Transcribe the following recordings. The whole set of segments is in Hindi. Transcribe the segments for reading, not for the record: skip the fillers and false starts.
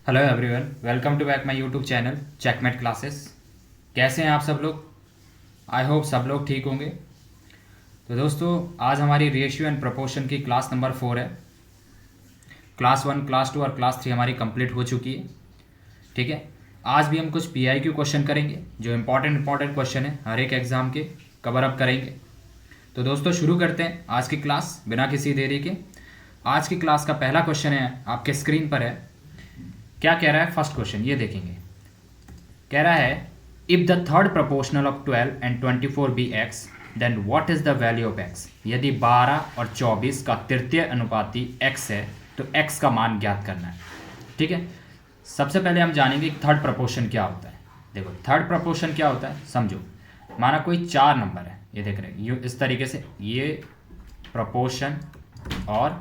Hello everyone, welcome to back my YouTube channel checkmate classes. कैसे हैं आप सब लोग? आई होप सब लोग ठीक होंगे। तो दोस्तों, आज हमारी रेशियो एंड प्रोपोर्शन की क्लास नंबर 4 है। क्लास 1, क्लास 2 और क्लास 3 हमारी कंप्लीट हो चुकी है। ठीक है, आज भी हम कुछ PIQ क्वेश्चन करेंगे जो इंपॉर्टेंट क्वेश्चन है, हर एक एग्ज़ाम के कवर अप करेंगे। तो दोस्तों शुरू करते हैं आज की क्लास बिना किसी देरी के। आज की क्लास का पहला क्वेश्चन है, आपके स्क्रीन पर है। क्या कह रहा है? फर्स्ट क्वेश्चन ये देखेंगे। कह रहा है if the third proportional of 12 and 24 be x then what is the value of x. यदि 12 और 24 का तृतीय अनुपाती x है तो x का मान ज्ञात करना है। ठीक है, सबसे पहले हम जानेंगे कि थर्ड प्रोपोर्शन क्या होता है। देखो, थर्ड प्रोपोर्शन क्या होता है समझो। माना कोई 4 नंबर है, ये देख रहे हैं, ये इस तरीके से ये प्रोपोर्शन और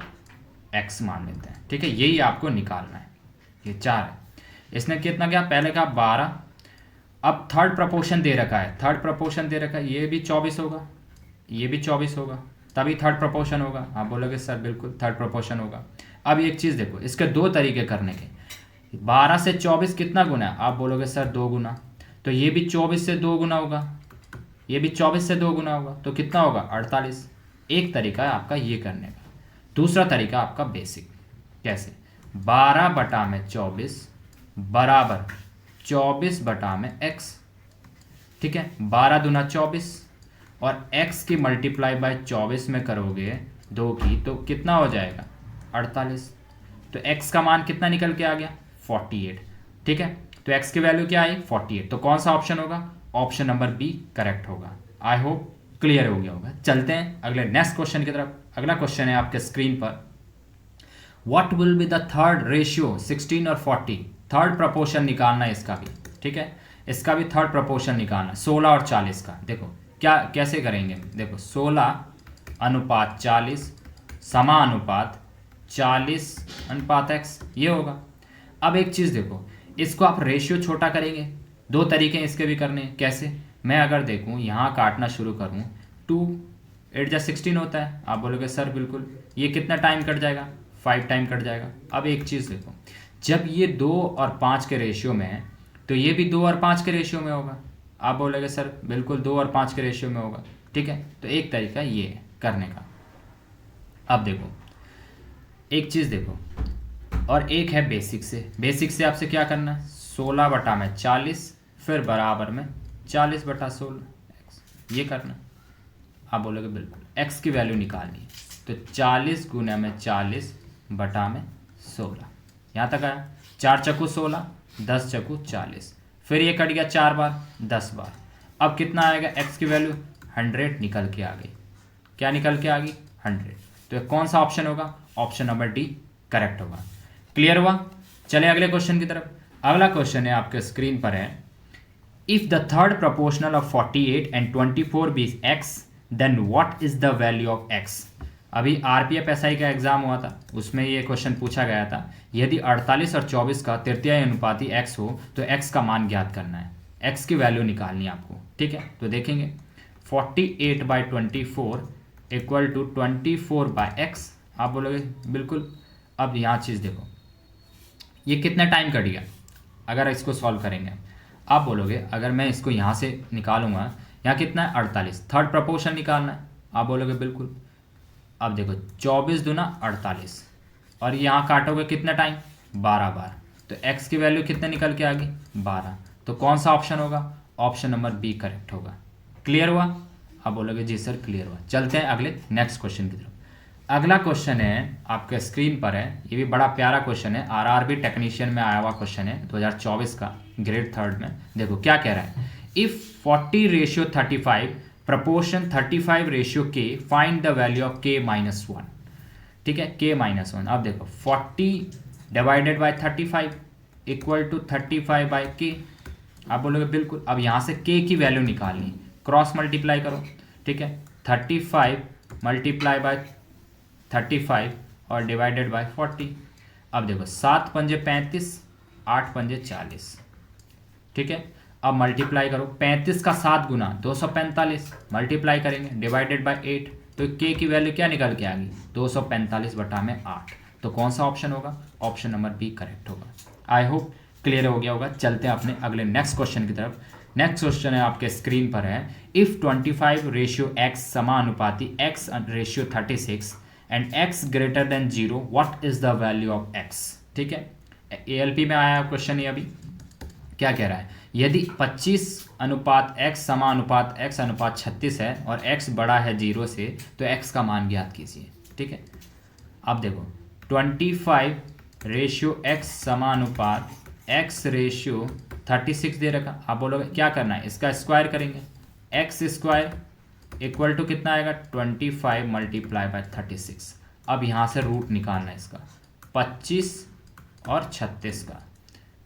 x मान लेते हैं। ठीक है, यही आपको निकालना है। ये 4 है, इसने कितना क्या, पहले का 12। अब थर्ड प्रपोर्शन दे रखा है, थर्ड प्रपोर्शन दे रखा है, ये भी 24 होगा, ये भी 24 होगा, तभी थर्ड प्रपोर्शन होगा। आप बोलोगे सर बिल्कुल थर्ड प्रपोर्शन होगा। अब एक चीज़ देखो, इसके दो तरीके करने के। 12 से 24 कितना गुना है? आप बोलोगे सर 2 गुना। तो ये भी 24 से 2 गुना होगा, ये भी 24 से 2 गुना होगा, तो कितना होगा? 48। एक तरीका है आपका ये करने का। दूसरा तरीका आपका बेसिक। कैसे? 12 बटा में 24 बराबर 24 बटा में x। ठीक है, 12 दूना 24 और x की मल्टीप्लाई बाय 24 में करोगे 2 की, तो कितना हो जाएगा? 48। तो x का मान कितना निकल के आ गया? 48। ठीक है, तो x की वैल्यू क्या आई? 48। तो कौन सा ऑप्शन होगा? ऑप्शन नंबर बी करेक्ट होगा। आई होप क्लियर हो गया होगा। चलते हैं अगले नेक्स्ट क्वेश्चन की तरफ। अगला क्वेश्चन है आपके स्क्रीन पर। What will be the third ratio 16 और 40। थर्ड प्रपोर्शन निकालना है इसका भी। ठीक है, इसका भी थर्ड प्रपोर्शन निकालना है 16 और 40 का। देखो क्या कैसे करेंगे। देखो 16 अनुपात 40 समानुपात 40 अनुपात x, ये होगा। अब एक चीज़ देखो, इसको आप रेशियो छोटा करेंगे। दो तरीके हैं इसके भी करने। कैसे? मैं अगर देखूं यहाँ काटना शुरू करूं, 2 8 जा 16 होता है। आप बोलोगे सर बिल्कुल, ये कितना टाइम कट जाएगा? 5 टाइम कट जाएगा। अब एक चीज़ देखो, जब ये 2 और 5 के रेशियो में है तो ये भी 2 और 5 के रेशियो में होगा। आप बोलोगे सर बिल्कुल 2 और 5 के रेशियो में होगा। ठीक है, तो एक तरीका ये है करने का। अब देखो एक चीज़ देखो, और एक है बेसिक से। बेसिक से आपसे क्या करना है? 16 बटा में 40 फिर बराबर में 40 बटा 16 ये करना। आप बोलोगे बिल्कुल x की वैल्यू निकालनी है, तो 40 गुना में 40 बटा में 16। यहाँ तक आया। 4 चक्कू 16, 10 चक्कू 40, फिर ये कट गया 4 बार 10 बार। अब कितना आएगा? x की वैल्यू 100 निकल के आ गई। क्या निकल के आ गई? 100। तो कौन सा ऑप्शन होगा? ऑप्शन नंबर डी करेक्ट होगा। क्लियर हुआ? चले अगले क्वेश्चन की तरफ। अगला क्वेश्चन है आपके स्क्रीन पर है, if the third proportional of 48 and 24 be x then what is the value of x। अभी RPF SI का एग्जाम हुआ था, उसमें ये क्वेश्चन पूछा गया था। यदि 48 और 24 का तृतीय अनुपाती x हो तो x का मान ज्ञात करना है, x की वैल्यू निकालनी है आपको। ठीक है, तो देखेंगे 48/24 इक्वल टू 24/x। आप बोलोगे बिल्कुल। अब यहाँ चीज़ देखो, ये कितना टाइम कट गया अगर इसको सॉल्व करेंगे। आप बोलोगे अगर मैं इसको यहाँ से निकालूंगा, यहाँ कितना है? 48। थर्ड प्रपोर्शन निकालना है। आप बोलोगे बिल्कुल। अब देखो 24 दूना 48 और यहाँ काटोगे कितना टाइम? 12 बार। तो x की वैल्यू कितने निकल के आ गई? 12। तो कौन सा ऑप्शन होगा? ऑप्शन नंबर बी करेक्ट होगा। क्लियर हुआ? आप बोलोगे जी सर क्लियर हुआ। चलते हैं अगले नेक्स्ट क्वेश्चन की तरफ। अगला क्वेश्चन है आपके स्क्रीन पर है, ये भी बड़ा प्यारा क्वेश्चन है, RRB टेक्नीशियन में आया हुआ क्वेश्चन है 2024 का, ग्रेड 3 में। देखो क्या कह रहा है, if 40/35 proportion 35 ratio k find the value of k-1। ठीक है, k-1। अब देखो 40 divided by 35 equal to 35/k। आप बोलोगे बिल्कुल। अब यहाँ से k की वैल्यू निकालनी, क्रॉस मल्टीप्लाई करो। ठीक है, 35 मल्टीप्लाई बाय 35 और डिवाइडेड बाय 40। अब देखो 7 पंजे 35, 8 पंजे 40। ठीक है, अब मल्टीप्लाई करो। 35 का 7 गुना 245 मल्टीप्लाई करेंगे डिवाइडेड बाय 8, तो k की वैल्यू क्या निकल के आ गई? 245 बटा में 8। तो कौन सा ऑप्शन होगा? ऑप्शन नंबर बी करेक्ट होगा। आई होप क्लियर हो गया होगा। चलते हैं अपने अगले नेक्स्ट क्वेश्चन की तरफ। नेक्स्ट क्वेश्चन है आपके स्क्रीन पर है, इफ 25:x समानुपाती x:36 and x greater than 0 what is the value of x। ठीक है, ALP में आया क्वेश्चन ये अभी। क्या कह रहा है, यदि 25:x समानुपात x:36 है और x बड़ा है 0 से तो x का मान ज्ञात कीजिए। ठीक है, अब देखो 25:x समानुपात x:36 दे रखा। आप बोलोगे क्या करना है, इसका स्क्वायर करेंगे। x² इक्वल टू कितना आएगा, 25 × 36। अब यहाँ से रूट निकालना है इसका, 25 और 36 का।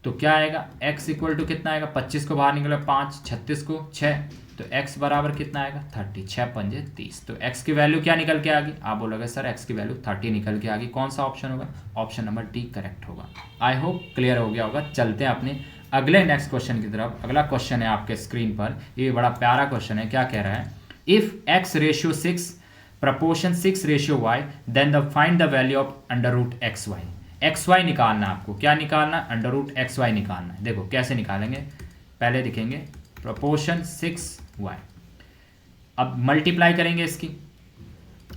तो क्या आएगा, x इक्वल टू कितना आएगा, 25 को बाहर निकला 5, 36 को 6, तो x बराबर कितना आएगा 30, 6 पंजे 30। तो x की वैल्यू क्या निकल के आ गई, आप बोलोगे सर x की वैल्यू 30 निकल के आ गई। कौन सा ऑप्शन होगा, ऑप्शन नंबर डी करेक्ट होगा। आई होप क्लियर हो गया होगा। चलते हैं अपने अगले नेक्स्ट क्वेश्चन की तरफ। अगला क्वेश्चन है आपके स्क्रीन पर, ये बड़ा प्यारा क्वेश्चन है। क्या कह रहा है, if x:6 proportion 6:y then the find the value of √xy। xy निकालना है आपको। क्या निकालना है, √xy निकालना है। देखो कैसे निकालेंगे, पहले दिखेंगे प्रोपोर्शन 6y, अब मल्टीप्लाई करेंगे इसकी,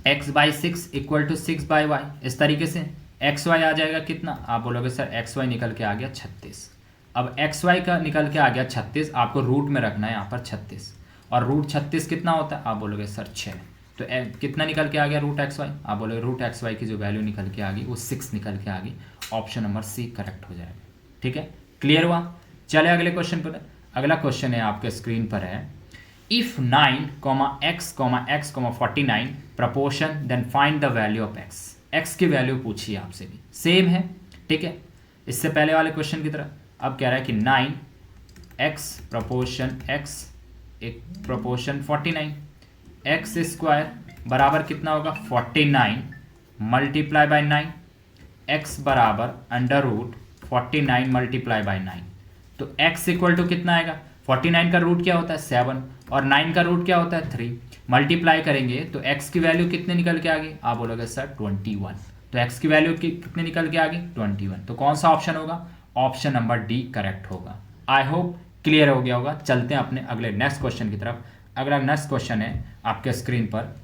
x/6 इक्वल टू 6/y। इस तरीके से xy आ जाएगा कितना, आप बोलोगे सर xy निकल के आ गया 36। अब xy का निकल के आ गया 36, आपको रूट में रखना है यहाँ पर 36, और √36 कितना होता है, आप बोलोगे सर 6। तो कितना निकल के आ गया √xy, आप बोलोगे √xy की जो वैल्यू निकल के आ गई वो 6 निकल के आ गई। ऑप्शन नंबर सी करेक्ट हो जाएगा। ठीक है, क्लियर हुआ। चले अगले क्वेश्चन पर। अगला क्वेश्चन है आपके स्क्रीन पर है, if 9, x, 49 proportion then find the value of x। x की वैल्यू पूछिए आपसे भी, सेम है। ठीक है, इससे पहले वाले क्वेश्चन की तरह। अब कह रहा है कि 9x प्रपोर्शन x एक प्रपोर्शन 49, x² बराबर कितना होगा 49 मल्टीप्लाई बाय 9, x बराबर √49 मल्टीप्लाई बाय 9। तो x इक्वल टू कितना आएगा, 49 का रूट क्या होता है 7, और 9 का रूट क्या होता है 3। मल्टीप्लाई करेंगे तो x की वैल्यू कितने निकल के आ गई, आप बोलोगे सर 21। तो x की वैल्यू कितने निकल के आ गई 21। तो कौन सा ऑप्शन होगा, ऑप्शन नंबर डी करेक्ट होगा। आई होप क्लियर हो गया होगा। चलते हैं अपने अगले नेक्स्ट क्वेश्चन की तरफ। अगला नेक्स्ट क्वेश्चन है आपके स्क्रीन पर,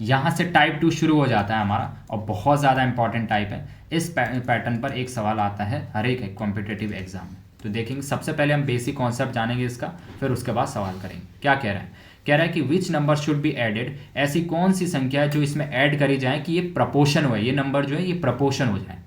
यहाँ से टाइप 2 शुरू हो जाता है हमारा, और बहुत ज़्यादा इंपॉर्टेंट टाइप है। इस पैटर्न पर एक सवाल आता है हर एक कॉम्पिटिटिव एग्जाम में। तो देखेंगे, सबसे पहले हम बेसिक कॉन्सेप्ट जानेंगे इसका, फिर उसके बाद सवाल करेंगे। क्या कह रहा है, कह रहा है कि which number should be added, ऐसी कौन सी संख्या है जो इसमें ऐड करी जाए कि ये प्रपोर्शन हो, ये नंबर जो है ये प्रपोर्शन हो जाए।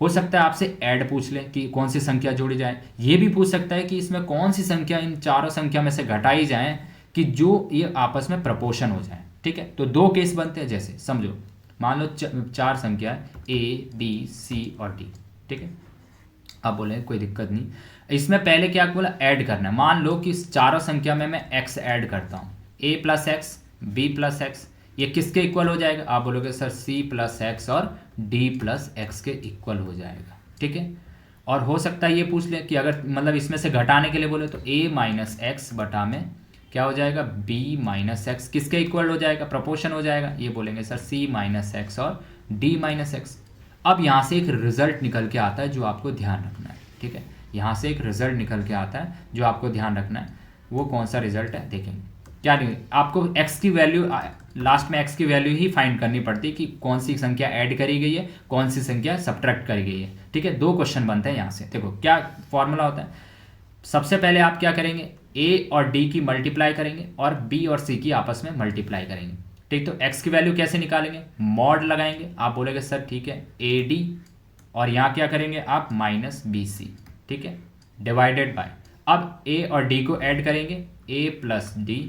हो सकता है आपसे ऐड पूछ ले कि कौन सी संख्या जोड़ी जाए, ये भी पूछ सकता है कि इसमें कौन सी संख्या इन चारों संख्या में से घटाई जाए कि जो ये आपस में प्रपोर्शन हो जाए। ठीक है, तो दो केस बनते हैं, जैसे समझो मान लो 4 संख्या A, B, C और D। ठीक है, अब बोले कोई दिक्कत नहीं, इसमें पहले क्या बोला ऐड करना है। मान लो कि इस चारों संख्या में मैं x ऐड करता हूँ, a + x, b + x, ये किसके इक्वल हो जाएगा, आप बोलोगे सर c + x और d + x के इक्वल हो जाएगा। ठीक है, और हो सकता है ये पूछ ले कि अगर मतलब इसमें से घटाने के लिए बोले तो a - x बटा में क्या हो जाएगा b - x किसके इक्वल हो जाएगा, प्रपोर्शन हो जाएगा। ये बोलेंगे सर c - x और d - x। अब यहाँ से एक रिजल्ट निकल के आता है जो आपको ध्यान रखना है। ठीक है, यहाँ से एक रिजल्ट निकल के आता है जो आपको ध्यान रखना है। वो कौन सा रिजल्ट है देखेंगे। क्या नहीं, आपको x की वैल्यू लास्ट में x की वैल्यू ही फाइंड करनी पड़ती है कि कौन सी संख्या ऐड करी गई है, कौन सी संख्या सब्ट्रैक्ट करी गई है। ठीक है, 2 क्वेश्चन बनते हैं यहाँ से। देखो क्या फॉर्मूला होता है, सबसे पहले आप क्या करेंगे a और d की मल्टीप्लाई करेंगे और b और c की आपस में मल्टीप्लाई करेंगे। ठीक, तो x की वैल्यू कैसे निकालेंगे, मॉड लगाएंगे। आप बोलेंगे सर ठीक है AD, और यहाँ क्या करेंगे आप -BC। ठीक है, डिवाइडेड बाय, अब a और d को ऐड करेंगे a + d।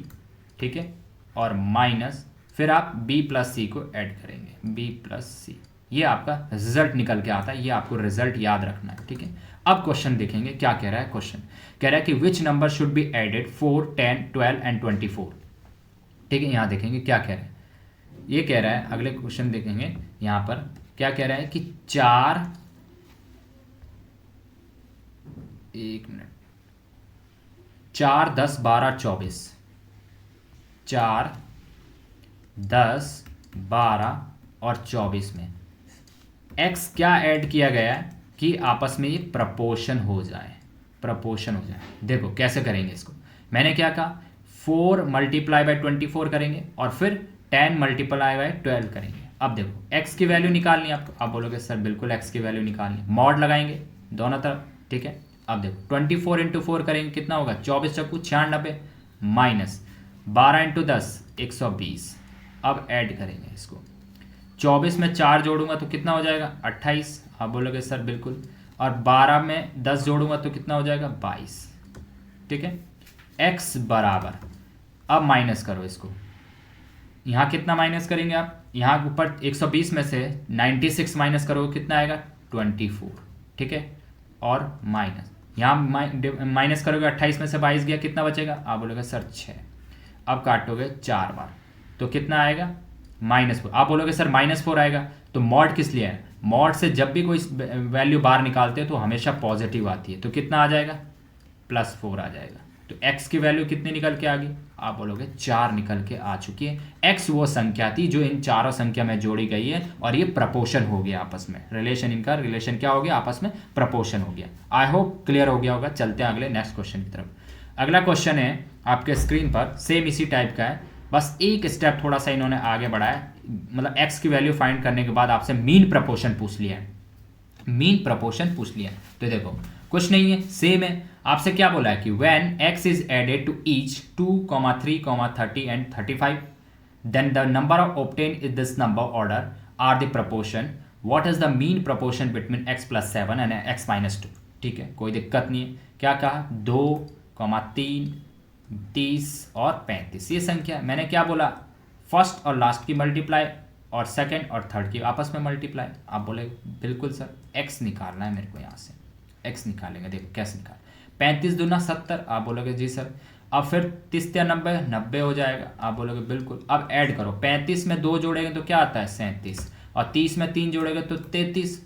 ठीक है, और माइनस, फिर आप b + c को ऐड करेंगे b + c। ये आपका रिजल्ट निकल के आता है, ये आपको रिजल्ट याद रखना है। ठीक है, अब क्वेश्चन देखेंगे क्या कह रहा है। क्वेश्चन कह रहा है कि which number should be added 4, 10, 12 and 24। ठीक है, यहाँ देखेंगे क्या कह रहा है। ये कह रहा है, अगले क्वेश्चन देखेंगे यहाँ पर क्या कह रहा है कि 4, 1 मिनट, 4, 10, 12, 24, 4, 10, 12 और 24 में x क्या ऐड किया गया है, कि आपस में ये प्रपोर्शन हो जाए, प्रपोर्शन हो जाए। देखो कैसे करेंगे इसको, मैंने क्या कहा 4 मल्टीप्लाई बाई 24 करेंगे और फिर 10 मल्टीप्लाई बाई 12 करेंगे। अब देखो x की वैल्यू निकालनी है आपको, आप बोलोगे सर बिल्कुल x की वैल्यू निकालनी, मॉड लगाएंगे दोनों तरफ, ठीक है। अब देखो 24 इंटू 4 करेंगे कितना होगा, 24 चक्कू 96 माइनस 12 इंटू 10 120। अब ऐड करेंगे इसको, 24 में 4 जोड़ूंगा तो कितना हो जाएगा 28, आप बोलोगे सर बिल्कुल, और 12 में 10 जोड़ूंगा तो कितना हो जाएगा 22, ठीक है। x बराबर, अब माइनस करो इसको, यहाँ कितना माइनस करेंगे आप, यहाँ ऊपर 120 में से 96 माइनस करोगे कितना आएगा 24, ठीक है। और माइनस यहाँ माइनस करोगे 28 में से 22 गया, कितना बचेगा, आप बोलोगे सर 6। अब काटोगे 4 बार तो कितना आएगा -4, आप बोलोगे सर -4 आएगा, तो मॉड किस लिए है, मॉड से जब भी कोई वैल्यू बाहर निकालते हैं तो हमेशा पॉजिटिव आती है, तो कितना आ जाएगा +4 आ जाएगा। तो x की वैल्यू कितनी निकल के आ गई, आप बोलोगे 4 निकल के आ चुकी है। x वो संख्या थी जो इन चारों संख्या में जोड़ी गई है और ये प्रपोर्शन हो गया आपस में, रिलेशन, इनका रिलेशन क्या हो गया आपस में, प्रपोर्शन हो गया। आई होप क्लियर हो गया होगा। चलते हैं अगले नेक्स्ट क्वेश्चन की तरफ। अगला क्वेश्चन है आपके स्क्रीन पर, सेम इसी टाइप का है, बस एक स्टेप थोड़ा सा इन्होंने आगे बढ़ाया, मतलब x की वैल्यू फाइंड करने के बाद आपसे मीन प्रपोर्शन पूछ लिया है, मीन प्रपोर्शन पूछ लिया। तो देखो कुछ नहीं है, सेम है, आपसे क्या बोला है कि when x is added to each 2, 3, 30 and 35 then the number of obtained in this number order are the proportion, what is the mean proportion between x plus 7 and x minus 2। ठीक है, कोई दिक्कत नहीं है। क्या कहा 2, 3, 30 और 35, ये संख्या मैंने क्या बोला, फर्स्ट और लास्ट की मल्टीप्लाई और सेकंड और थर्ड की आपस में मल्टीप्लाई। आप बोले बिल्कुल सर x निकालना है मेरे को, यहाँ से x निकालेंगे, देखो कैसे निकाल, 35 दूना 70, आप बोलोगे जी सर। अब फिर 30 या 90, 90 हो जाएगा, आप बोलोगे बिल्कुल। अब ऐड करो, 35 में 2 जोड़ेंगे तो क्या आता है 37, और 30 में 3 जोड़ेंगे तो 33,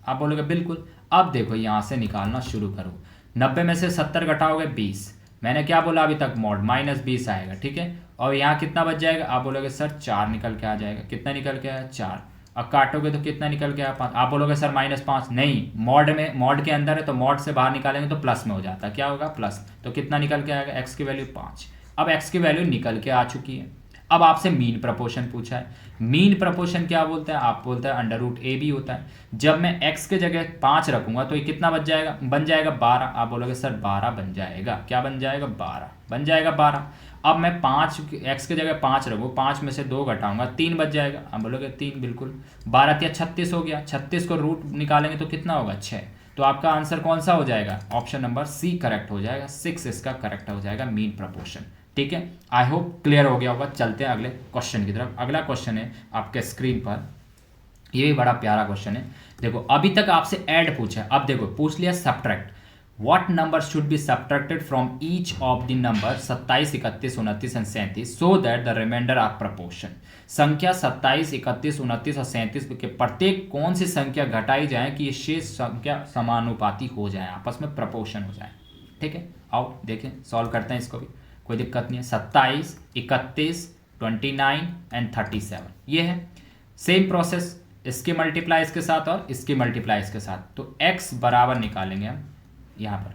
आप बोलोगे बिल्कुल। अब देखो यहाँ से निकालना शुरू करो, 90 में से 70 घटाओगे 20, मैंने क्या बोला अभी तक, मॉड -20 आएगा, ठीक है। और यहाँ कितना बच जाएगा, आप बोलोगे सर 4 निकल के आ जाएगा, कितना निकल के आया 4। अब काटोगे तो कितना निकल के आया 5, आप बोलोगे सर -5, नहीं, मॉड में, मॉड के अंदर है तो मॉड से बाहर निकालेंगे तो प्लस में हो जाता है, क्या होगा प्लस, तो कितना निकल के आएगा x की वैल्यू 5। अब x की वैल्यू निकल के आ चुकी है। अब आपसे मीन प्रपोर्शन पूछा है, मीन प्रपोर्शन क्या बोलते हैं, आप बोलते हैं √AB होता है। जब मैं x के जगह 5 रखूंगा तो ये कितना बच जाएगा, बन जाएगा 12, आप बोलोगे सर 12 बन जाएगा, क्या बन जाएगा 12 बन जाएगा 12। अब मैं 5 x के जगह 5 रखूँ, 5 में से 2 घटाऊंगा 3 बच जाएगा, आप बोलोगे 3 बिल्कुल, 12 या 36 हो गया, 36 को रूट निकालेंगे तो कितना होगा 6। तो आपका आंसर कौन सा हो जाएगा, ऑप्शन नंबर सी करेक्ट हो जाएगा, 6 इसका करेक्ट हो जाएगा, मीन प्रपोर्शन। ठीक है, आई होप क्लियर हो गया होगा। चलते हैं अगले क्वेश्चन की तरफ। अगला क्वेश्चन है आपके स्क्रीन पर, ये भी बड़ा प्यारा क्वेश्चन है। देखो अभी तक आपसे ऐड पूछा है, अब देखो पूछ लिया subtract, what number should be subtracted from each of the number 27, 31, 29 and 37 so that the remainder are proportion. संख्या 27, 31, 29 और 37 के प्रत्येक कौन सी संख्या घटाई जाए कि ये शेष संख्या समानुपाती हो जाए, आपस में प्रपोर्शन हो जाए। ठीक है, आओ देखें, सॉल्व करते हैं इसको भी, कोई दिक्कत नहीं है। 27, 31, 29 एंड 37 ये है, सेम प्रोसेस, इसके मल्टीप्लाई इसके साथ और इसके मल्टीप्लाई इसके साथ। तो x बराबर निकालेंगे हम यहाँ पर,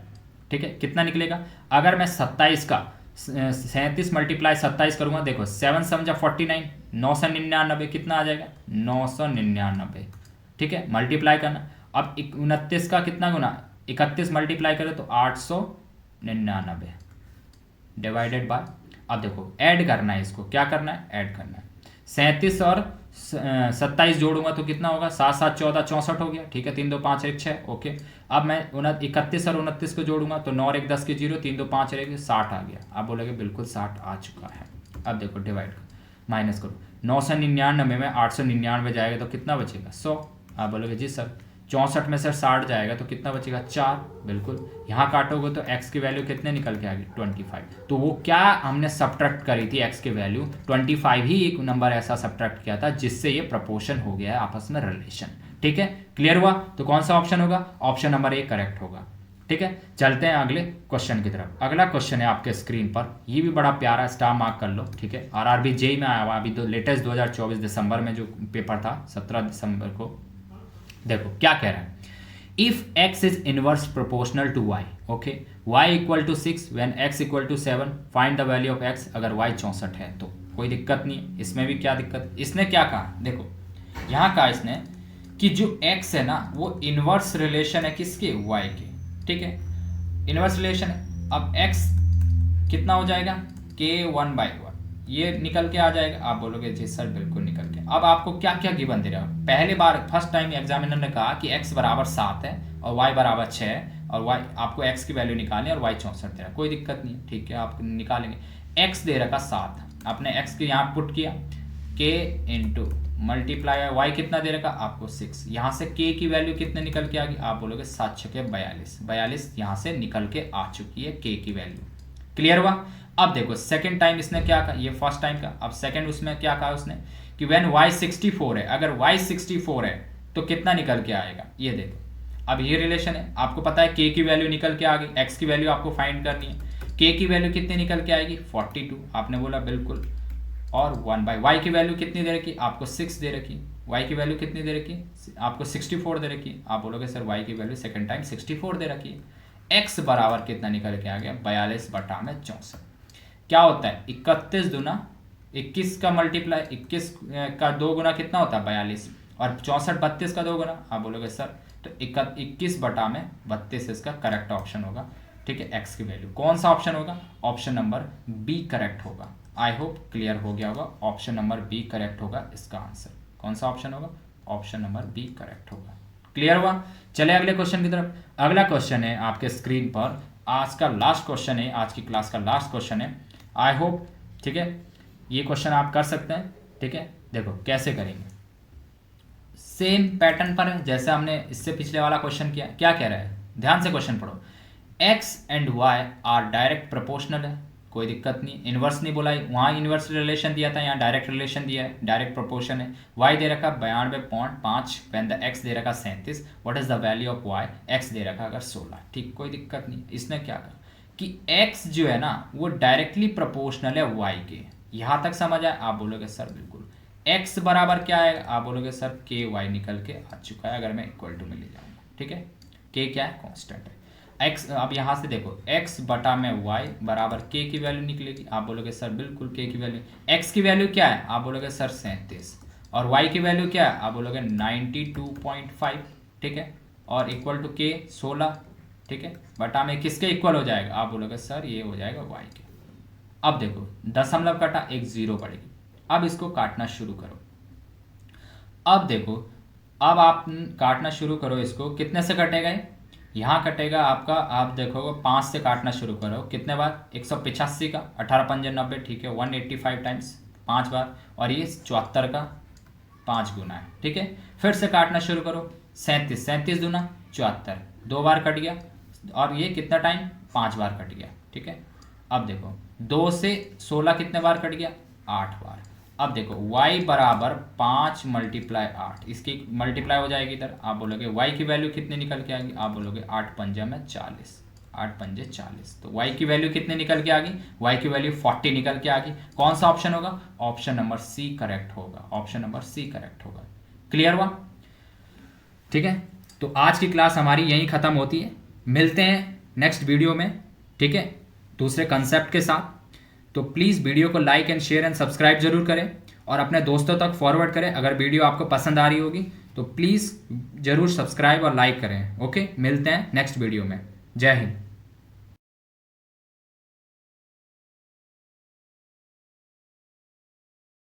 ठीक है, कितना निकलेगा, अगर मैं 27 का 37 मल्टीप्लाई 27 करूँगा, देखो 7 समझा 49, 999 कितना आ जाएगा 999, ठीक है, मल्टीप्लाई करना। अब 29 का कितना गुना, 31 मल्टीप्लाई करें तो 899 डिवाइडेड बाय, अब देखो ऐड करना है, इसको क्या करना है ऐड करना है। 37 और 27 जोड़ूंगा तो कितना होगा, 7 7 14 64 हो गया, ठीक है, 3 2 5 1 6, ओके। अब मैं 31 और 29 को जोड़ूंगा तो 9 और 1 10 के 0, 3 2 5 1 60 आ गया, आप बोलोगे बिल्कुल 60 आ चुका है। अब देखो डिवाइड माइनस करो, 999 में 899 जाएगा तो कितना बचेगा 100, आप बोलोगे जी सर। 64 में से 60 जाएगा तो कितना बचेगा 4, बिल्कुल। यहाँ काटोगे तो x की वैल्यू कितने निकल के आ गई 25। तो वो क्या हमने सब्ट्रैक्ट करी थी x की वैल्यू 25 ही, एक नंबर ऐसा सब्ट्रैक्ट किया था जिससे ये प्रपोर्शन हो गया है आपस में रिलेशन। ठीक है, क्लियर हुआ। तो कौन सा ऑप्शन होगा, ऑप्शन नंबर 1 करेक्ट होगा। ठीक है, चलते हैं अगले क्वेश्चन की तरफ। अगला क्वेश्चन है आपके स्क्रीन पर, ये भी बड़ा प्यारा, स्टार मार्क कर लो। ठीक है, RRB जेई में आया हुआ अभी तो लेटेस्ट 2024 दिसंबर में जो पेपर था 17 दिसंबर को। देखो क्या कह रहा है, if x is inverse proportional to y, okay, y equal to 6 when x equal to 7, find the value of x अगर y 64 है तो। कोई दिक्कत नहीं है इसमें भी। क्या दिक्कत, इसने क्या कहा, देखो यहाँ कहा इसने कि जो x है ना वो इनवर्स रिलेशन है किसके, y के, ठीक है, इनवर्स रिलेशन है। अब x कितना हो जाएगा, k 1/1, ये निकल के आ जाएगा। आप बोलोगे जी सर बिल्कुल निकल के। अब आपको क्या क्या गिवन दे रहा है, पहले बार फर्स्ट टाइम एग्जामिनर ने कहा कि x बराबर 7 है और y बराबर 6 है और y आपको x की वैल्यू निकालनी है और y 64 दे रहा है। कोई दिक्कत नहीं, ठीक है, आप निकालेंगे। x दे रखा 7, आपने x के यहाँ पुट किया, k इंटू मल्टीप्लाई y कितना दे रखा आपको 6, यहाँ से k की वैल्यू कितने निकल के आ गई, आप बोलोगे 7 छके 42, 42 यहाँ से निकल के आ चुकी है k की वैल्यू। क्लियर हुआ। अब देखो सेकंड टाइम इसने क्या कहा, ये फर्स्ट टाइम का, अब सेकंड उसमें क्या कहा उसने कि व्हेन y 64 है, अगर y 64 है तो कितना निकल के आएगा, ये देखो। अब ये रिलेशन है, आपको पता है k की वैल्यू निकल के आ गई, x की वैल्यू आपको फाइंड करनी है, k की वैल्यू कितनी निकल के आएगी 42, आपने बोला बिल्कुल, और 1/y की वैल्यू कितनी दे रखी आपको 6 दे रखी, y की वैल्यू कितनी दे रखी आपको 64 दे रखी, आप बोलोगे सर y की वैल्यू सेकंड टाइम 64 दे रखी है। x बराबर कितना निकल के आ गया 42/64। क्या होता है 31 दूना 21 का मल्टीप्लाई 21 का 2 गुना कितना होता है 42, और 64 32 का 2 गुना, आप बोलोगे सर तो 21/32 इसका करेक्ट ऑप्शन होगा, ठीक है। x की वैल्यू कौन सा ऑप्शन होगा, ऑप्शन नंबर बी करेक्ट होगा। आई होप क्लियर हो गया होगा, ऑप्शन नंबर बी करेक्ट होगा इसका आंसर। कौन सा ऑप्शन होगा, ऑप्शन नंबर बी करेक्ट होगा। क्लियर हुआ। चले अगले क्वेश्चन की तरफ। अगला क्वेश्चन है आपके स्क्रीन पर, आज का लास्ट क्वेश्चन है, आज की क्लास का लास्ट क्वेश्चन है। आई होप, ठीक है, ये क्वेश्चन आप कर सकते हैं, ठीक है। देखो कैसे करेंगे, सेम पैटर्न पर है जैसे हमने इससे पिछले वाला क्वेश्चन किया। क्या कह रहा है, ध्यान से क्वेश्चन पढ़ो। x and y are direct proportional है, कोई दिक्कत नहीं, इनवर्स नहीं बोला, वहाँ इनवर्स रिलेशन दिया था, यहाँ डायरेक्ट रिलेशन दिया है, डायरेक्ट प्रोपोर्शन है। y दे रखा 92.5 व्हेन द x दे रखा 37, what is the value of y, x दे रखा अगर 16, ठीक, कोई दिक्कत नहीं। इसने क्या कहा कि x जो है ना वो डायरेक्टली प्रोपोर्शनल है y के। यहाँ तक समझ आए, आप बोलोगे सर बिल्कुल। x बराबर क्या है, आप बोलोगे सर k y निकल के आ चुका है अगर मैं इक्वल टू में ले जाऊँगा, ठीक है। k क्या है, कॉन्स्टेंट है। x, अब यहाँ से देखो x बटा में y बराबर k की वैल्यू निकलेगी, आप बोलोगे सर बिल्कुल k की वैल्यू। x की वैल्यू क्या है, आप बोलोगे सर 37, और y की वैल्यू क्या है, आप बोलोगे 92.5, ठीक है, और इक्वल टू k 16, ठीक है, बटा में किसके इक्वल हो जाएगा, आप बोलोगे सर ये हो जाएगा y के। अब देखो दशमलव कटा, एक जीरो पड़ेगी। अब इसको काटना शुरू करो। अब देखो, अब आप काटना शुरू करो, इसको कितने से कटेगा, यहाँ कटेगा आपका, आप देखोगे 5 से काटना शुरू करो, कितने बार 185 का 18 पंजे 90, ठीक है, 185 टाइम्स 5 बार, और ये 74 का 5 गुना है, ठीक है। फिर से काटना शुरू करो, 37, 37 दूना 74, 2 बार कट गया, और ये कितना टाइम 5 बार कट गया, ठीक है। अब देखो 2 से 16 कितने बार कट गया 8 बार। अब देखो y बराबर 5 मल्टीप्लाई 8, इसकी मल्टीप्लाई हो जाएगी इधर, आप बोलोगे y की वैल्यू कितनी निकल के आएगी, आप बोलोगे 8 पंजे में 40, 8 पंजे 40, तो y की वैल्यू कितनी निकल के आ गई, y की वैल्यू 40 निकल के आ गई। कौन सा ऑप्शन होगा, ऑप्शन नंबर सी करेक्ट होगा, ऑप्शन नंबर सी करेक्ट होगा। क्लियर हुआ, ठीक है। तो आज की क्लास हमारी यहीं खत्म होती है, मिलते हैं नेक्स्ट वीडियो में, ठीक है, दूसरे कंसेप्ट के साथ। तो प्लीज़ वीडियो को like and share and subscribe जरूर करें और अपने दोस्तों तक फॉरवर्ड करें। अगर वीडियो आपको पसंद आ रही होगी तो प्लीज़ ज़रूर सब्सक्राइब और लाइक करें। ओके, मिलते हैं नेक्स्ट वीडियो में। जय हिंद।